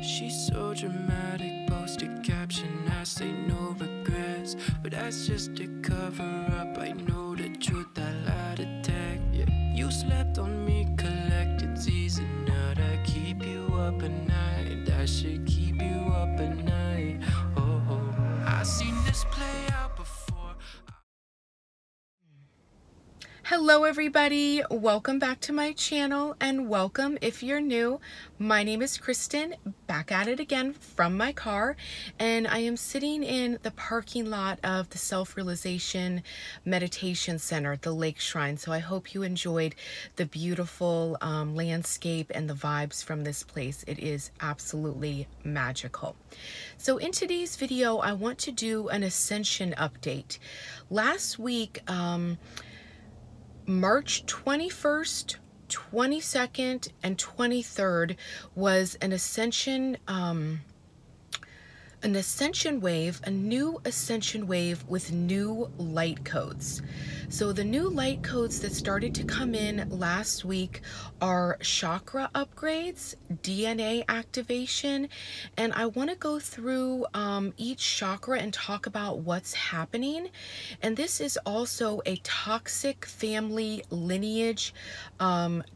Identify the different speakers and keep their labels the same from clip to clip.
Speaker 1: She's so dramatic, post a caption, I say no regrets. But that's just a cover up, I know the truth, I lied to tag. Yeah. You slept on me, collected season, now that keep you up at night. That should keep you up at night. Oh, oh. I've seen this play out before.
Speaker 2: Hello everybody, welcome back to my channel, and welcome if you're new. My name is Kristen, back at it again from my car, and I am sitting in the parking lot of the Self-Realization Meditation Center, the Lake Shrine. So I hope you enjoyed the beautiful landscape and the vibes from this place. It is absolutely magical. So in today's video, I want to do an Ascension update. Last week, March 21st, 22nd, and 23rd was an ascension wave, a new ascension wave with new light codes. So the new light codes that started to come in last week are chakra upgrades, DNA activation, and I want to go through each chakra and talk about what's happening. And this is also a toxic family lineage,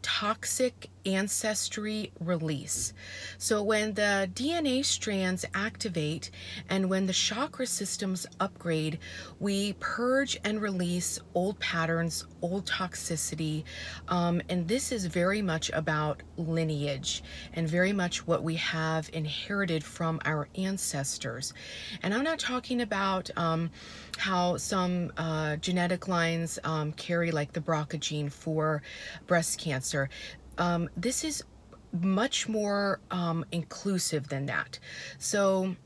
Speaker 2: toxic ancestry release. So when the DNA strands activate and when the chakra systems upgrade, we purge and release old patterns, old toxicity, and this is very much about lineage and very much what we have inherited from our ancestors. And I'm not talking about how some genetic lines carry like the BRCA gene for breast cancer. This is much more inclusive than that. So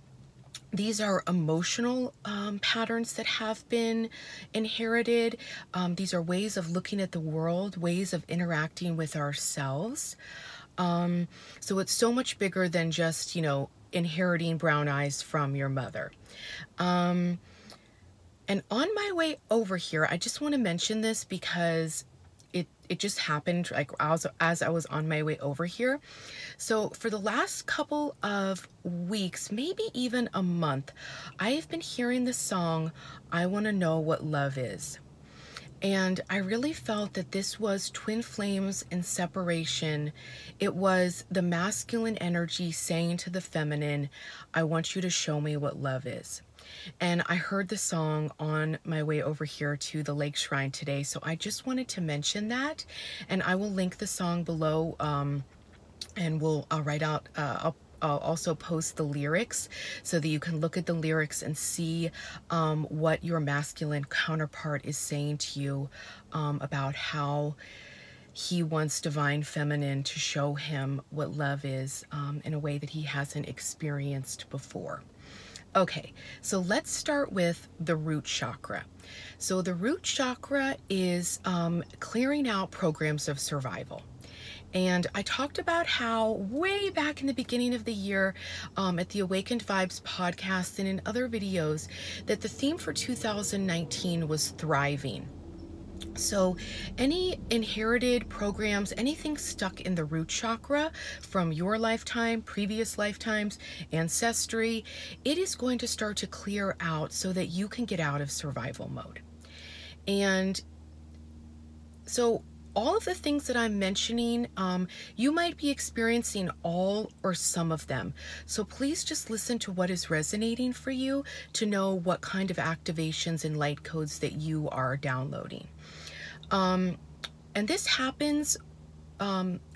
Speaker 2: these are emotional patterns that have been inherited. These are ways of looking at the world, ways of interacting with ourselves. So it's so much bigger than just, you know, inheriting brown eyes from your mother. And on my way over here, I just want to mention this because it just happened like as I was on my way over here. So for the last couple of weeks, maybe even a month, I have been hearing the song, I Want to Know What Love Is. And I really felt that this was twin flames in separation. It was the masculine energy saying to the feminine, I want you to show me what love is. And I heard the song on my way over here to the Lake Shrine today, so I just wanted to mention that, and I will link the song below, and I'll also post the lyrics so that you can look at the lyrics and see what your masculine counterpart is saying to you about how he wants divine feminine to show him what love is in a way that he hasn't experienced before. Okay, so let's start with the root chakra. So the root chakra is clearing out programs of survival. And I talked about how way back in the beginning of the year at the Awakened Vibes podcast and in other videos that the theme for 2019 was thriving. So any inherited programs, anything stuck in the root chakra from your lifetime, previous lifetimes, ancestry, it is going to start to clear out so that you can get out of survival mode. And so all of the things that I'm mentioning, you might be experiencing all or some of them. So please just listen to what is resonating for you to know what kind of activations and light codes that you are downloading. And this happens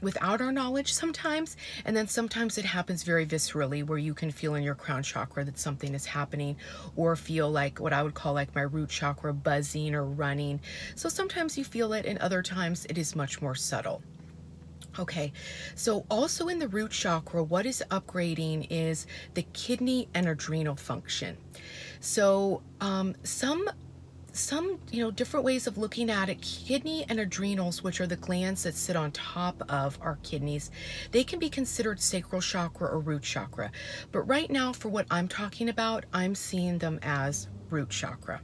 Speaker 2: without our knowledge sometimes, and then sometimes it happens very viscerally where you can feel in your crown chakra that something is happening, or feel like what I would call like my root chakra buzzing or running. So sometimes you feel it, and other times it is much more subtle. Okay, so also in the root chakra, what is upgrading is the kidney and adrenal function. So some different ways of looking at it, kidney and adrenals, which are the glands that sit on top of our kidneys, they can be considered sacral chakra or root chakra. But right now, for what I'm talking about, I'm seeing them as root chakra.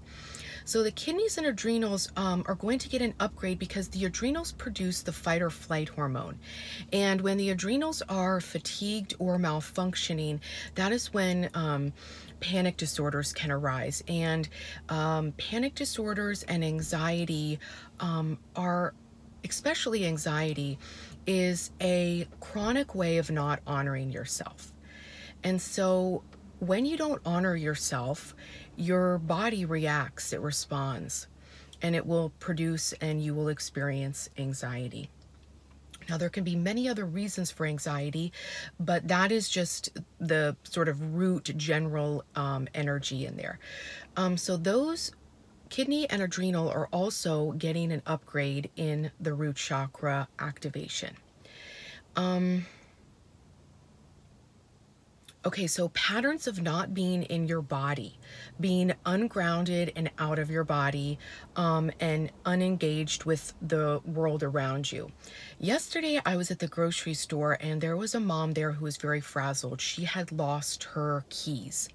Speaker 2: So the kidneys and adrenals are going to get an upgrade because the adrenals produce the fight or flight hormone. And when the adrenals are fatigued or malfunctioning, that is when panic disorders can arise. And panic disorders and anxiety especially anxiety, is a chronic way of not honoring yourself. And so when you don't honor yourself, your body reacts, it responds, and it will produce and you will experience anxiety. Now, there can be many other reasons for anxiety, but that is just the sort of root general energy in there. So those kidney and adrenal are also getting an upgrade in the root chakra activation. Okay, so patterns of not being in your body, being ungrounded and out of your body, and unengaged with the world around you. Yesterday, I was at the grocery store and there was a mom there who was very frazzled. She had lost her keys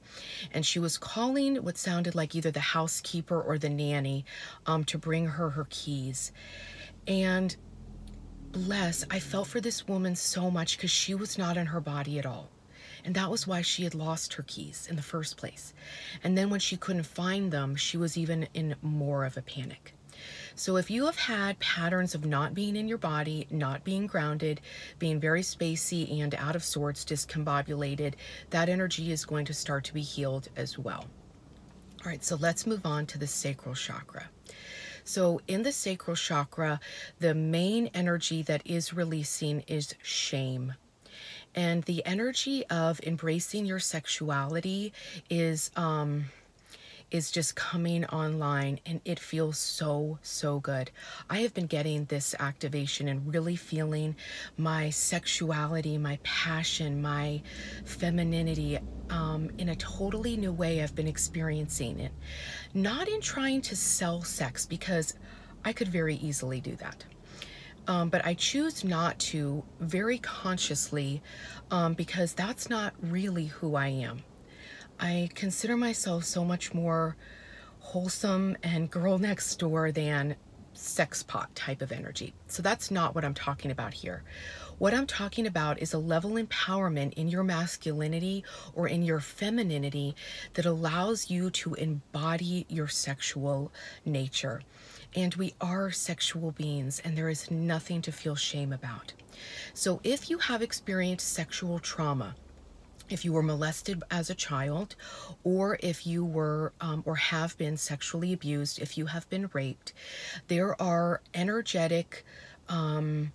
Speaker 2: and she was calling what sounded like either the housekeeper or the nanny to bring her keys. And bless, I felt for this woman so much because she was not in her body at all. And that was why she had lost her keys in the first place. And then when she couldn't find them, she was even in more of a panic. So if you have had patterns of not being in your body, not being grounded, being very spacey and out of sorts, discombobulated, that energy is going to start to be healed as well. All right, so let's move on to the sacral chakra. So in the sacral chakra, the main energy that is releasing is shame. And the energy of embracing your sexuality is just coming online, and it feels so, so good. I have been getting this activation and really feeling my sexuality, my passion, my femininity in a totally new way. I've been experiencing it. Not in trying to sell sex, because I could very easily do that. But I choose not to very consciously because that's not really who I am. I consider myself so much more wholesome and girl next door than sex pot type of energy. So that's not what I'm talking about here. What I'm talking about is a level empowerment in your masculinity or in your femininity that allows you to embody your sexual nature. And we are sexual beings, and there is nothing to feel shame about. So if you have experienced sexual trauma, if you were molested as a child, or if you were or have been sexually abused, if you have been raped, there are energetic, there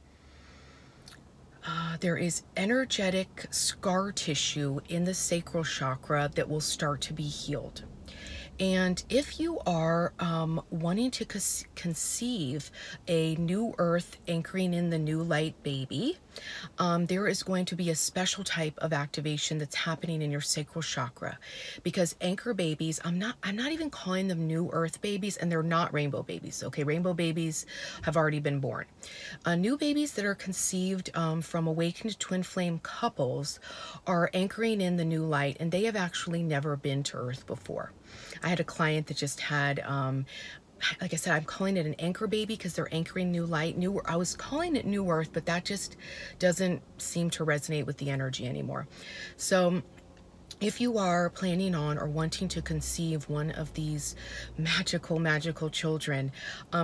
Speaker 2: is energetic scar tissue in the sacral chakra that will start to be healed. And if you are wanting to conceive a new earth anchoring in the new light baby, there is going to be a special type of activation that's happening in your sacral chakra, because anchor babies, I'm not even calling them new earth babies, and they're not rainbow babies. Okay, rainbow babies have already been born. New babies that are conceived from awakened twin flame couples are anchoring in the new light, and they have actually never been to earth before. I had a client that just had, like I said, I'm calling it an anchor baby because they're anchoring new light. I was calling it new earth, but that just doesn't seem to resonate with the energy anymore. So if you are planning on or wanting to conceive one of these magical children,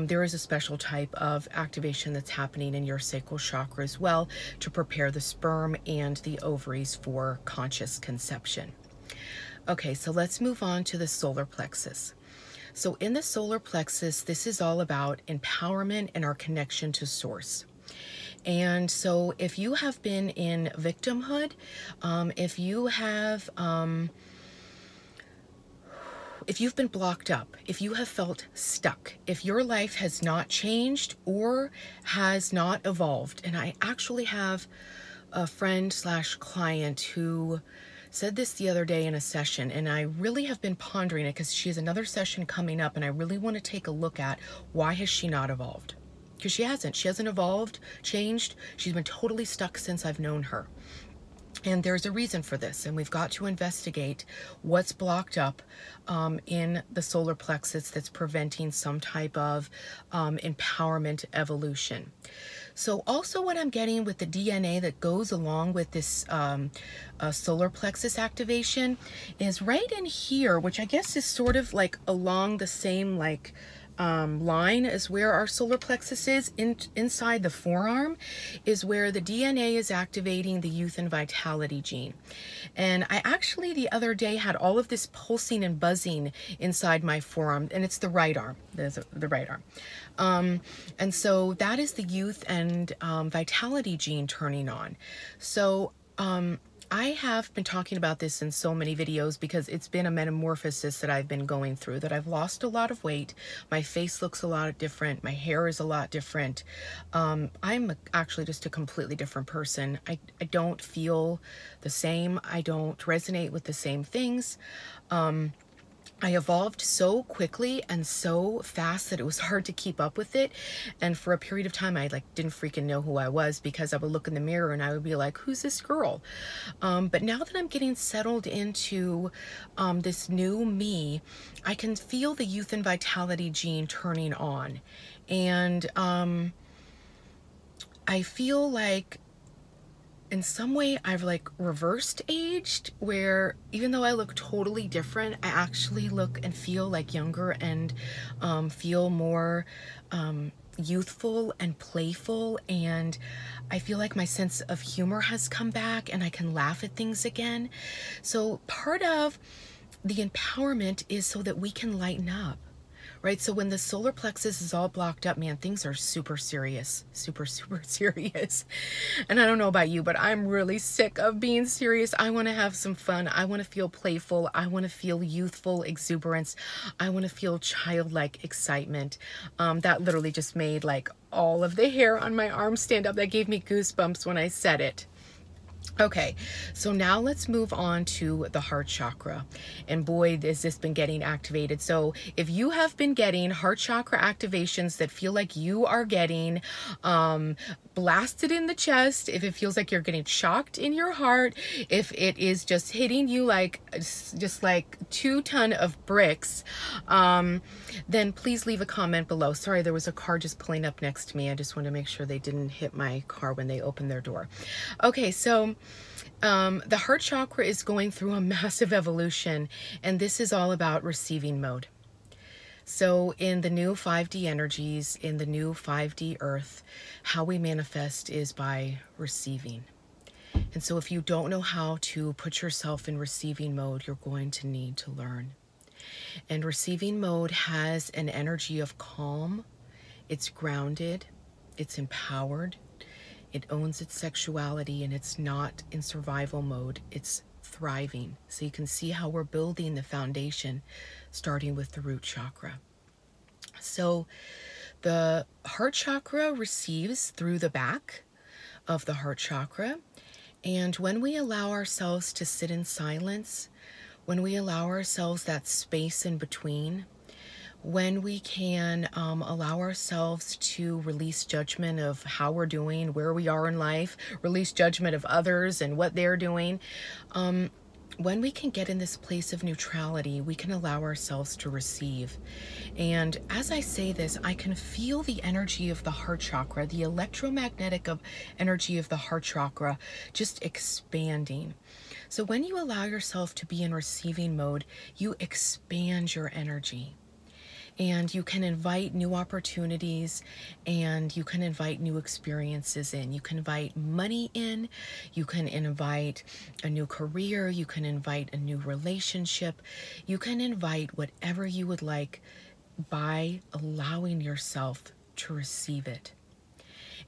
Speaker 2: there is a special type of activation that's happening in your sacral chakra as well to prepare the sperm and the ovaries for conscious conception. Okay, so let's move on to the solar plexus. So in the solar plexus, this is all about empowerment and our connection to source. And so if you have been in victimhood, if you've been blocked up, if you have felt stuck, if your life has not changed or has not evolved, and I actually have a friend / client who said this the other day in a session, and I really have been pondering it because she has another session coming up, and I really want to take a look at why has she not evolved? Because she hasn't evolved, changed. She's been totally stuck since I've known her. And there's a reason for this, and we've got to investigate what's blocked up in the solar plexus that's preventing some type of empowerment evolution. So also what I'm getting with the DNA that goes along with this solar plexus activation is right in here, which I guess is sort of like along the same like line as where our solar plexus is, inside the forearm is where the DNA is activating the youth and vitality gene. And I actually the other day had all of this pulsing and buzzing inside my forearm, and it's the right arm. There's the right arm. And so that is the youth and vitality gene turning on. So I have been talking about this in so many videos because it's been a metamorphosis that I've been going through, that I've lost a lot of weight. My face looks a lot different. My hair is a lot different. I'm actually just a completely different person. I don't feel the same. I don't resonate with the same things. I evolved so quickly and so fast that it was hard to keep up with it. And for a period of time, I like didn't freaking know who I was, because I would look in the mirror and I would be like, who's this girl? But now that I'm getting settled into this new me, I can feel the youth and vitality gene turning on. And I feel like in some way I've like reversed aged, where even though I look totally different, I actually look and feel like younger and feel more youthful and playful, and I feel like my sense of humor has come back and I can laugh at things again. So part of the empowerment is so that we can lighten up. Right? So when the solar plexus is all blocked up, man, things are super serious, super serious. And I don't know about you, but I'm really sick of being serious. I want to have some fun. I want to feel playful. I want to feel youthful exuberance. I want to feel childlike excitement. That literally just made like all of the hair on my arm stand up. That gave me goosebumps when I said it. Okay, so now let's move on to the heart chakra. And boy, has this been getting activated. So if you have been getting heart chakra activations that feel like you are getting blasted in the chest, if it feels like you're getting shocked in your heart, if it is just hitting you like just like 2 tons of bricks, then please leave a comment below. Sorry, there was a car just pulling up next to me. I just wanted to make sure they didn't hit my car when they opened their door. Okay, so the heart chakra is going through a massive evolution, and this is all about receiving mode. So in the new 5D energies, in the new 5D earth, how we manifest is by receiving. And so if you don't know how to put yourself in receiving mode, you're going to need to learn. And receiving mode has an energy of calm. It's grounded. It's empowered. It owns its sexuality, and it's not in survival mode. It's thriving. So you can see how we're building the foundation, starting with the root chakra. So the heart chakra receives through the back of the heart chakra. And when we allow ourselves to sit in silence, when we allow ourselves that space in between, when we can allow ourselves to release judgment of how we're doing, where we are in life, release judgment of others and what they're doing, when we can get in this place of neutrality, we can allow ourselves to receive. And as I say this, I can feel the energy of the heart chakra, the electromagnetic energy of the heart chakra just expanding. So when you allow yourself to be in receiving mode, you expand your energy. And you can invite new opportunities, and you can invite new experiences in. You can invite money in, you can invite a new career, you can invite a new relationship, you can invite whatever you would like by allowing yourself to receive it.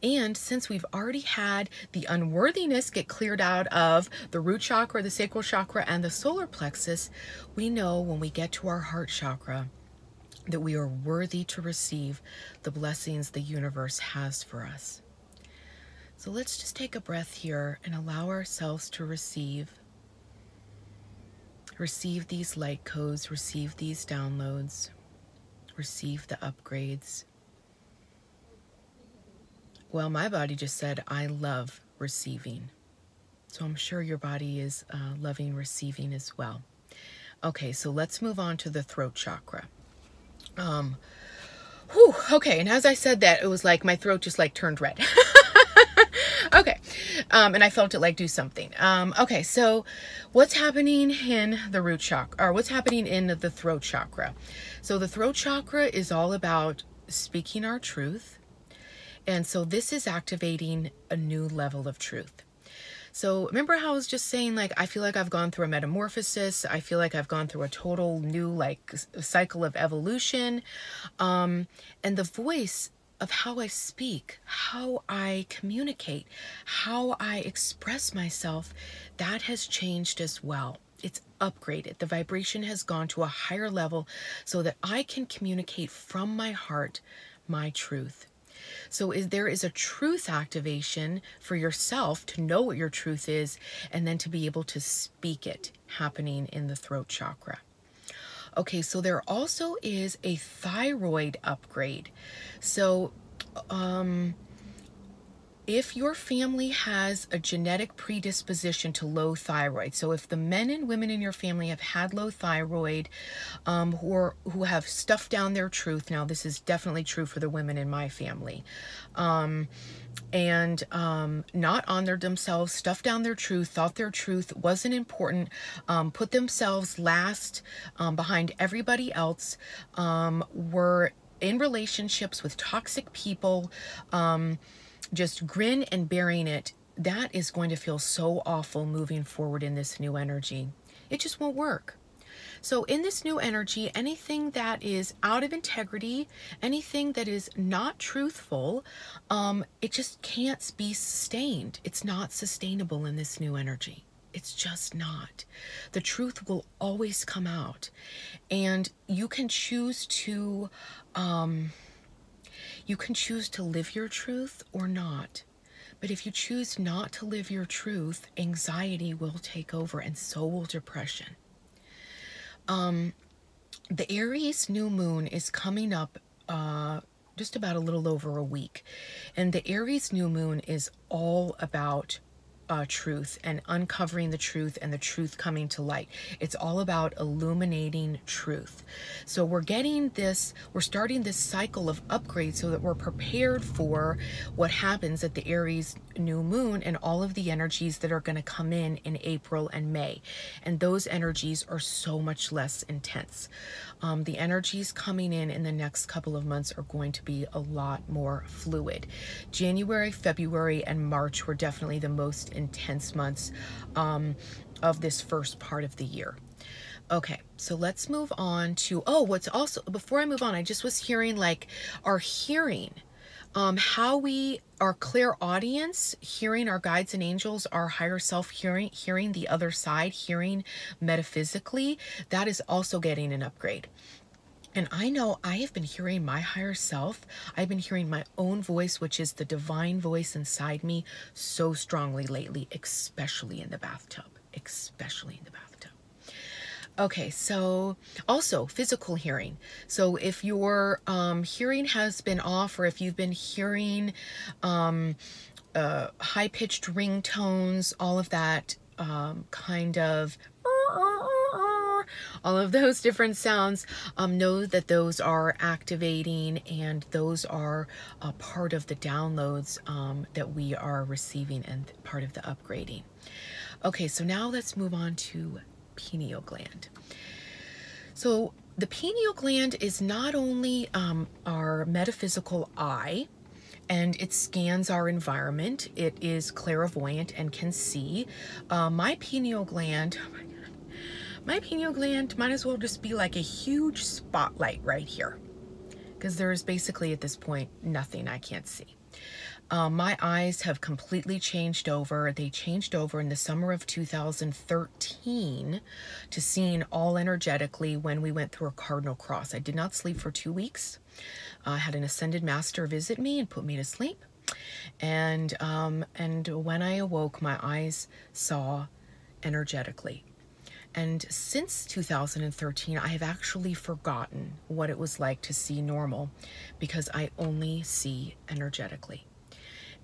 Speaker 2: And since we've already had the unworthiness get cleared out of the root chakra, the sacral chakra, and the solar plexus, we know when we get to our heart chakra that we are worthy to receive the blessings the universe has for us. So let's just take a breath here and allow ourselves to receive these light codes, receive these downloads, receive the upgrades. Well, my body just said, I love receiving. So I'm sure your body is loving receiving as well. Okay, so let's move on to the throat chakra. Okay, and as I said that, it was like my throat just like turned red. Okay, and I felt it like do something. Okay, so what's happening in the root chakra, or what's happening in the throat chakra? So the throat chakra is all about speaking our truth. And so this is activating a new level of truth. So remember how I was just saying, like, I feel like I've gone through a metamorphosis. I feel like I've gone through a total new, like, cycle of evolution. And the voice of how I speak, how I communicate, how I express myself, that has changed as well. It's upgraded. The vibration has gone to a higher level so that I can communicate from my heart my truth. So there is a truth activation for yourself to know what your truth is, and then to be able to speak it, happening in the throat chakra. Okay, so there also is a thyroid upgrade. So if your family has a genetic predisposition to low thyroid, so if the men and women in your family have had low thyroid, who have stuffed down their truth, now this is definitely true for the women in my family, and not honored themselves, stuffed down their truth, thought their truth wasn't important, put themselves last behind everybody else, were in relationships with toxic people, just grin and bearing it, that is going to feel so awful moving forward in this new energy. It just won't work. So in this new energy, anything that is out of integrity, anything that is not truthful, it just can't be sustained. It's not sustainable in this new energy. It's just not. The truth will always come out. And you can choose to live your truth or not. But if you choose not to live your truth, anxiety will take over, and so will depression. The Aries New Moon is coming up just about a little over a week. And the Aries New Moon is all about truth and uncovering the truth and the truth coming to light. It's all about illuminating truth. So we're starting this cycle of upgrade so that we're prepared for what happens at the Aries New Moon and all of the energies that are going to come in April and May. And those energies are so much less intense. The energies coming in the next couple of months are going to be a lot more fluid. January, February, and March were definitely the most intense months of this first part of the year. Okay, so let's move on to, what's also, before I move on, I just was hearing like our hearing, how we, our clairaudience, hearing our guides and angels, our higher self hearing the other side, hearing metaphysically, that is also getting an upgrade. And I know I have been hearing my higher self. I've been hearing my own voice, which is the divine voice inside me, so strongly lately, especially in the bathtub, Okay, so also physical hearing. So if your hearing has been off, or if you've been hearing high-pitched ringtones, all of that kind of all of those different sounds, know that those are activating, and those are part of the downloads that we are receiving and part of the upgrading. Okay, so now let's move on to pineal gland. So the pineal gland is not only our metaphysical eye, and it scans our environment. It is clairvoyant and can see. My pineal gland might as well just be like a huge spotlight right here, because there's basically at this point nothing I can't see. My eyes have completely changed over. They changed over in the summer of 2013 to seeing all energetically when we went through a cardinal cross. I did not sleep for 2 weeks. I had an ascended master visit me and put me to sleep. And when I awoke, my eyes saw energetically. And since 2013, I have actually forgotten what it was like to see normal, because I only see energetically.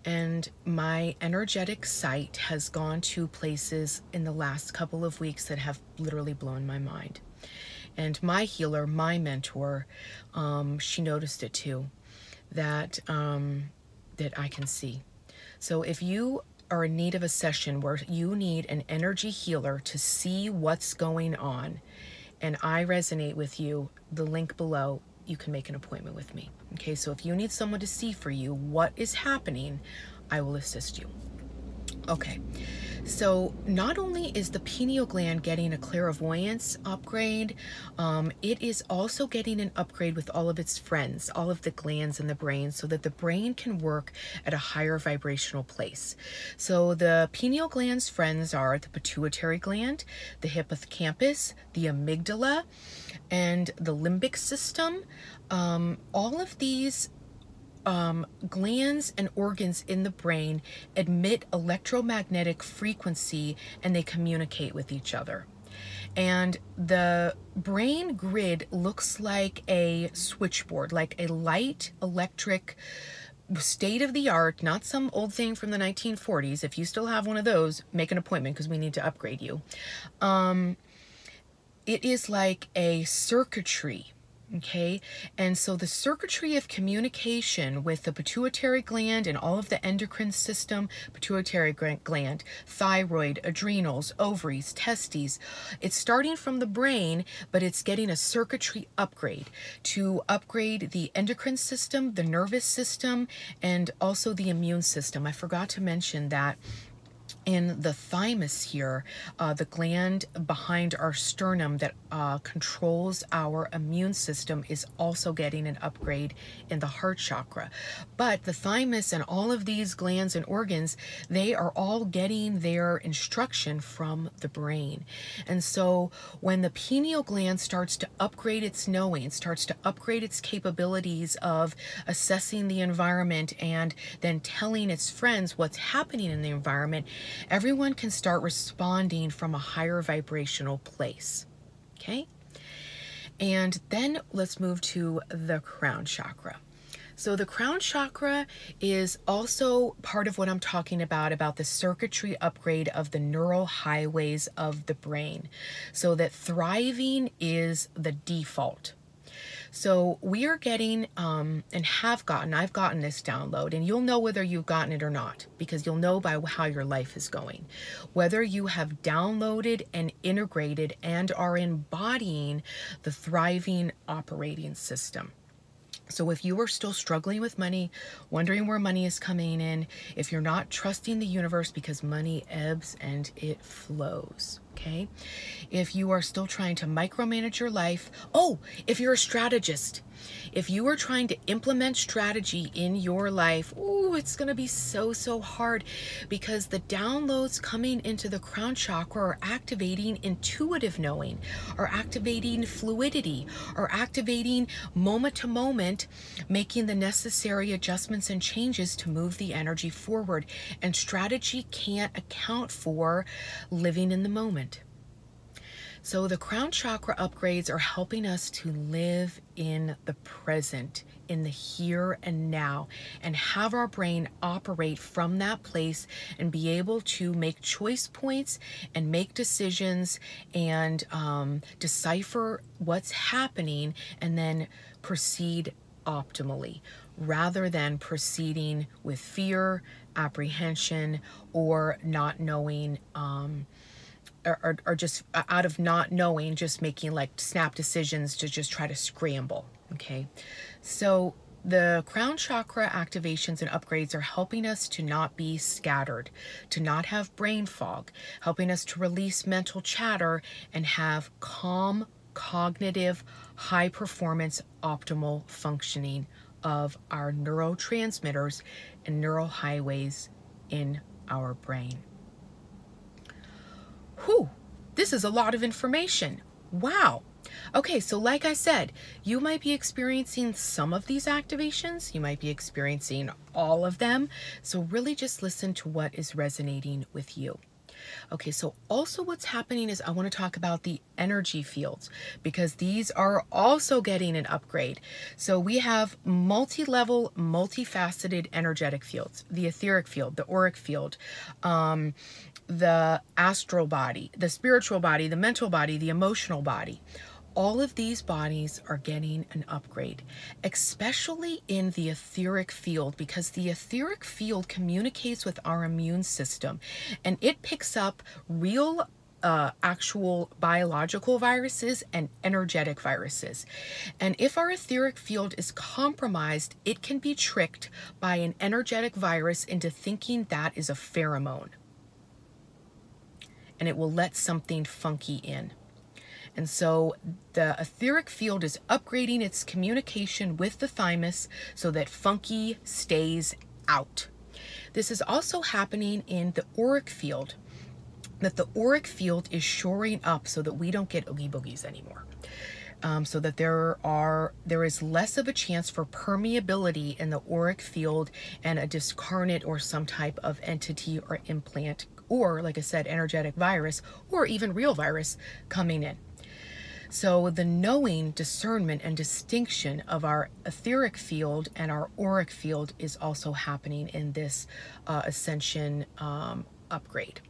Speaker 2: And my energetic sight has gone to places in the last couple of weeks that have literally blown my mind. And my healer, my mentor, she noticed it too, that I can see. So if you are in need of a session where you need an energy healer to see what's going on, and I resonate with you, the link below, you can make an appointment with me. Okay, so if you need someone to see for you what is happening, I will assist you. Okay, so not only is the pineal gland getting a clairvoyance upgrade, it is also getting an upgrade with all of its friends, all of the glands in the brain, so that the brain can work at a higher vibrational place. So the pineal gland's friends are the pituitary gland, the hippocampus, the amygdala, and the limbic system. All of these glands and organs in the brain emit electromagnetic frequency, and they communicate with each other. And the brain grid looks like a switchboard, like a light electric, state-of-the-art, not some old thing from the 1940s. If you still have one of those, make an appointment because we need to upgrade you. It is like a circuitry. Okay, and so the circuitry of communication with the pituitary gland and all of the endocrine system, pituitary gland, thyroid, adrenals, ovaries, testes, it's starting from the brain, but it's getting a circuitry upgrade to upgrade the endocrine system, the nervous system, and also the immune system. I forgot to mention that in the thymus here, the gland behind our sternum that controls our immune system, is also getting an upgrade in the heart chakra. But the thymus and all of these glands and organs, they are all getting their instruction from the brain. And so when the pineal gland starts to upgrade its knowing, starts to upgrade its capabilities of assessing the environment and then telling its friends what's happening in the environment, everyone can start responding from a higher vibrational place. Okay? And then let's move to the crown chakra. So the crown chakra is also part of what I'm talking about the circuitry upgrade of the neural highways of the brain, so that thriving is the default. So we are getting, and I've gotten this download, and you'll know whether you've gotten it or not, because you'll know by how your life is going, whether you have downloaded and integrated and are embodying the thriving operating system. So if you are still struggling with money, wondering where money is coming in, if you're not trusting the universe because money ebbs and it flows, okay? If you are still trying to micromanage your life, if you're a strategist, if you are trying to implement strategy in your life, it's going to be so hard, because the downloads coming into the crown chakra are activating intuitive knowing, are activating fluidity, are activating moment to moment, making the necessary adjustments and changes to move the energy forward. And strategy can't account for living in the moment. So the crown chakra upgrades are helping us to live in the present, in the here and now, and have our brain operate from that place and be able to make choice points and make decisions and decipher what's happening and then proceed optimally, rather than proceeding with fear, apprehension, or not knowing, or just out of not knowing, just making like snap decisions to just try to scramble. Okay, so the crown chakra activations and upgrades are helping us to not be scattered, to not have brain fog, helping us to release mental chatter and have calm, cognitive, high performance, optimal functioning of our neurotransmitters and neural highways in our brain. Whew, this is a lot of information. Wow. Okay, so like I said, you might be experiencing some of these activations. You might be experiencing all of them. So really just listen to what is resonating with you. Okay, so also what's happening is I want to talk about the energy fields, because these are also getting an upgrade. So we have multi-level, multifaceted energetic fields: the etheric field, the auric field, the astral body, the spiritual body, the mental body, the emotional body. All of these bodies are getting an upgrade, especially in the etheric field, because the etheric field communicates with our immune system, and it picks up real actual biological viruses and energetic viruses. And if our etheric field is compromised, it can be tricked by an energetic virus into thinking that is a pheromone, and it will let something funky in. And so the etheric field is upgrading its communication with the thymus so that funky stays out. This is also happening in the auric field, that the auric field is shoring up so that we don't get oogie boogies anymore. So that there is less of a chance for permeability in the auric field and a discarnate or some type of entity or implant, or, like I said, energetic virus or even real virus coming in. So the knowing, discernment, and distinction of our etheric field and our auric field is also happening in this Ascension upgrade.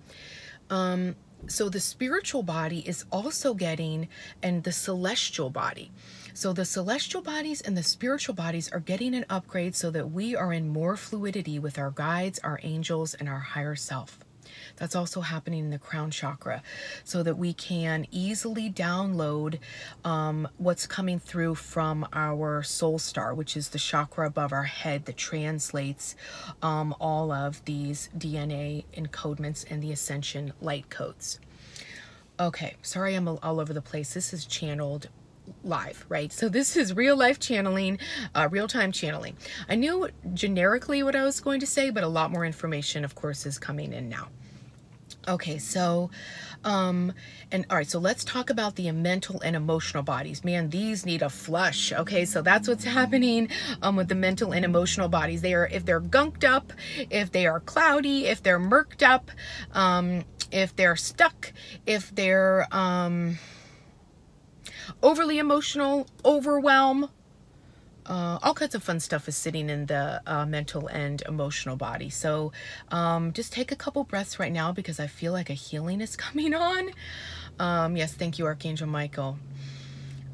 Speaker 2: So the spiritual body is also getting, and the celestial body. So the celestial bodies and the spiritual bodies are getting an upgrade so that we are in more fluidity with our guides, our angels, and our higher self. That's also happening in the Crown Chakra, so that we can easily download what's coming through from our soul star, which is the chakra above our head that translates all of these DNA encodements and the Ascension light codes. Okay, sorry I'm all over the place. This is channeled live, right? So this is real life channeling, real-time channeling. I knew generically what I was going to say, but a lot more information, of course, is coming in now. Okay, so, all right, so let's talk about the mental and emotional bodies. Man, these need a flush. Okay, so that's what's happening with the mental and emotional bodies. If they're gunked up, if they are cloudy, if they're murked up, if they're stuck, if they're overly emotional, overwhelm, all kinds of fun stuff is sitting in the mental and emotional body. So just take a couple breaths right now, because I feel like a healing is coming on. Yes, thank you, Archangel Michael.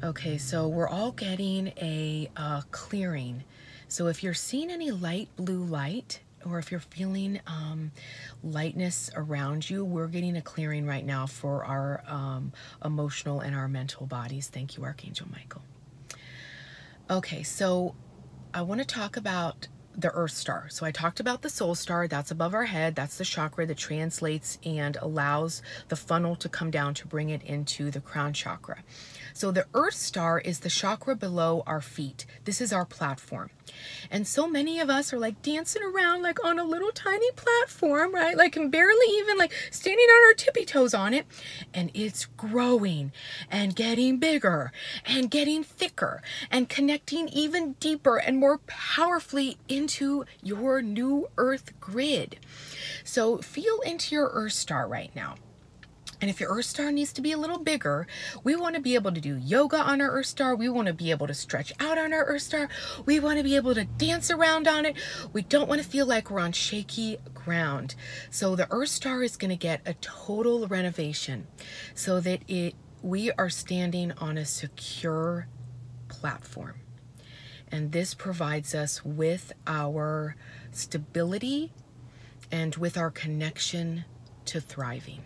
Speaker 2: Okay, so we're all getting a clearing. So if you're seeing any light blue light, or if you're feeling lightness around you, we're getting a clearing right now for our emotional and our mental bodies. Thank you, Archangel Michael. Okay, so I want to talk about the Earth Star. So I talked about the Soul Star. That's above our head. That's the chakra that translates and allows the funnel to come down to bring it into the Crown Chakra. So the Earth Star is the chakra below our feet. This is our platform. And so many of us are like dancing around like on a little tiny platform, right? Like, and barely even like standing on our tippy toes on it. And it's growing and getting bigger and getting thicker and connecting even deeper and more powerfully into your new Earth grid. So feel into your Earth Star right now. And if your Earth Star needs to be a little bigger, we want to be able to do yoga on our Earth Star. We want to be able to stretch out on our Earth Star. We want to be able to dance around on it. We don't want to feel like we're on shaky ground. So the Earth Star is going to get a total renovation so that we are standing on a secure platform. And this provides us with our stability and with our connection to thriving.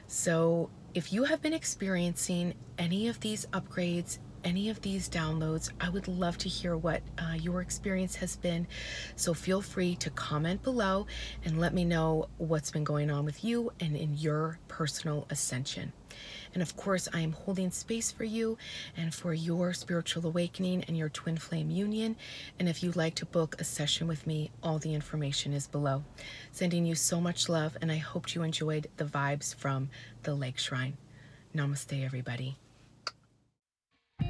Speaker 2: So if you have been experiencing any of these upgrades, any of these downloads, I would love to hear what your experience has been. So feel free to comment below and let me know what's been going on with you and in your personal ascension. And of course, I am holding space for you and for your spiritual awakening and your twin flame union. And if you'd like to book a session with me, all the information is below. Sending you so much love, and I hope you enjoyed the vibes from the Lake Shrine. Namaste, everybody.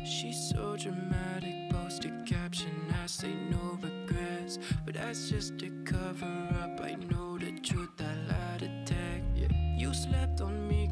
Speaker 1: She's so dramatic, post a caption, I say no regrets, but that's just to cover up. I know the truth, I lie to tell. You slept on me